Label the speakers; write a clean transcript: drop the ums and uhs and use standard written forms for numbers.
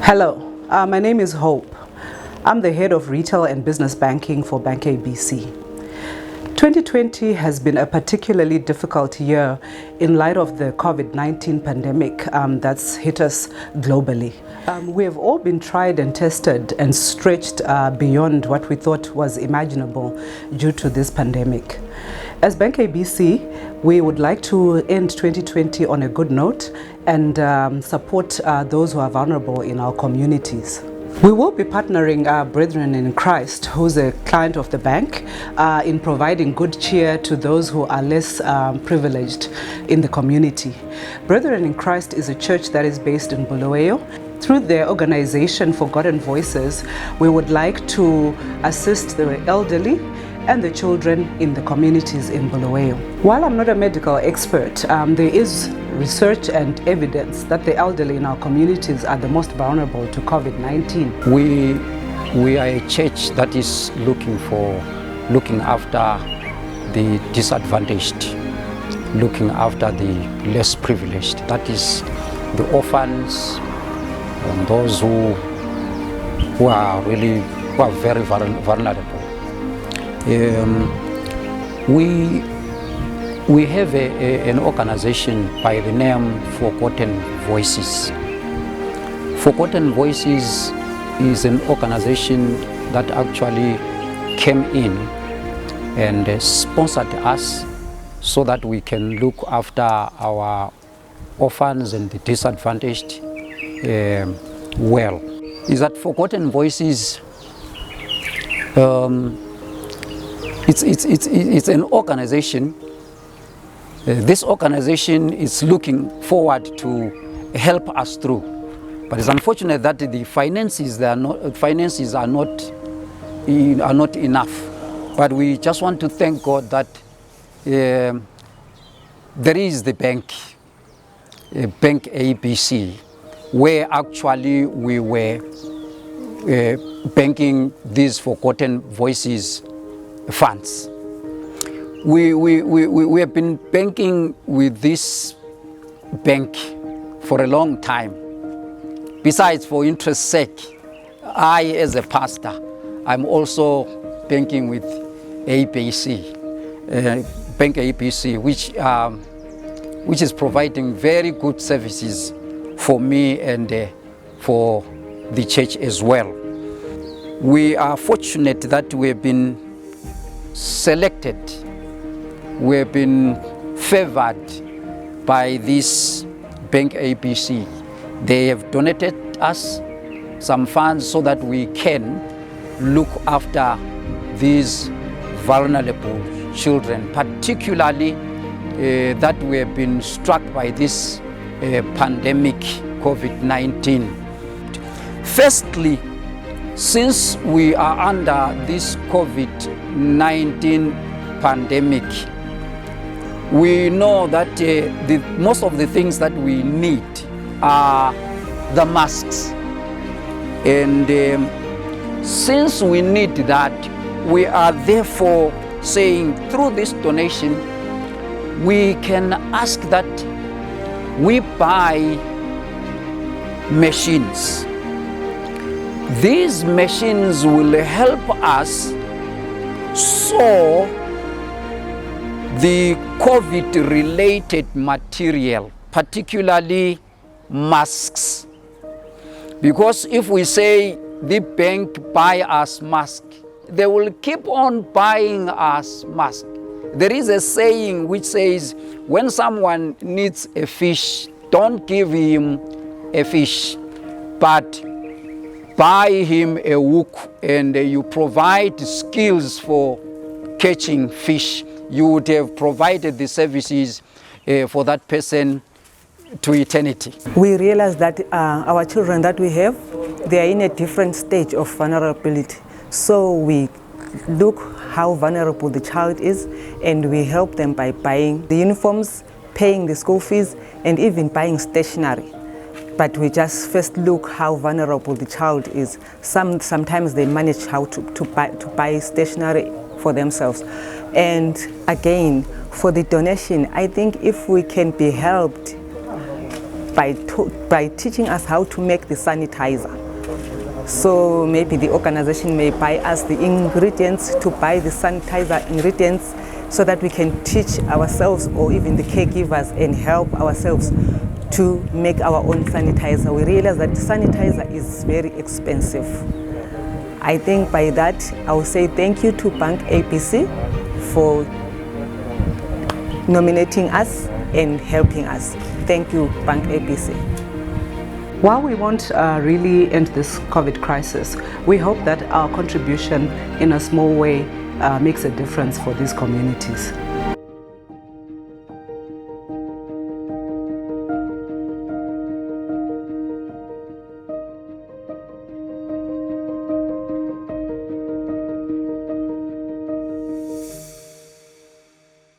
Speaker 1: Hello, my name is Hope. I'm the head of retail and business banking for BancABC. 2020 has been a particularly difficult year in light of the COVID-19 pandemic that's hit us globally. We have all been tried and tested and stretched beyond what we thought was imaginable due to this pandemic. As BancABC, we would like to end 2020 on a good note and support those who are vulnerable in our communities. We will be partnering our Brethren in Christ, who's a client of the bank, in providing good cheer to those who are less privileged in the community. Brethren in Christ is a church that is based in Bulawayo. Through their organization Forgotten Voices, we would like to assist the elderly and the children in the communities in Bulawayo. While I'm not a medical expert, there is research and evidence that the elderly in our communities are the most vulnerable to COVID-19.
Speaker 2: We are a church that is looking after the disadvantaged, looking after the less privileged. That is the orphans and those who are very vulnerable. We have an organization by the name Forgotten Voices. Forgotten Voices is an organization that actually came in and sponsored us so that we can look after our orphans and the disadvantaged well. Is that Forgotten Voices? It's an organization. This organization is looking forward to help us through, but it's unfortunate that the finances are not enough. But we just want to thank God that there is the BancABC, where actually we were banking these Forgotten Voices funds. We have been banking with this bank for a long time. Besides, for interest's sake, I as a pastor, I'm also banking with BancABC, which is providing very good services for me and for the church as well. We are fortunate that we have been selected, we have been favored by this BancABC. They have donated us some funds so that we can look after these vulnerable children, particularly that we have been struck by this pandemic, COVID-19. Firstly, since we are under this COVID-19 pandemic, we know that most of the things that we need are the masks. And since we need that, we are therefore saying through this donation, we can ask that we buy machines. These machines will help us store the COVID-related material, particularly masks. Because if we say the bank buy us masks, they will keep on buying us masks. There is a saying which says, when someone needs a fish, don't give him a fish, but buy him a hook, and you provide skills for catching fish. You would have provided the services for that person to eternity.
Speaker 3: We realize that our children that we have, they are in a different stage of vulnerability. So we look how vulnerable the child is, and we help them by buying the uniforms, paying the school fees, and even buying stationery. But we just first look how vulnerable the child is. Sometimes they manage how to buy stationery for themselves. And again, for the donation, I think if we can be helped by teaching us how to make the sanitizer. So maybe the organization may buy us the ingredients, to buy the sanitizer ingredients, so that we can teach ourselves or even the caregivers and help ourselves to make our own sanitizer. We realize that sanitizer is very expensive. I think by that I will say thank you to BancABC for nominating us and helping us. Thank you, BancABC.
Speaker 1: While we won't really end this COVID crisis, we hope that our contribution in a small way makes a difference for these communities.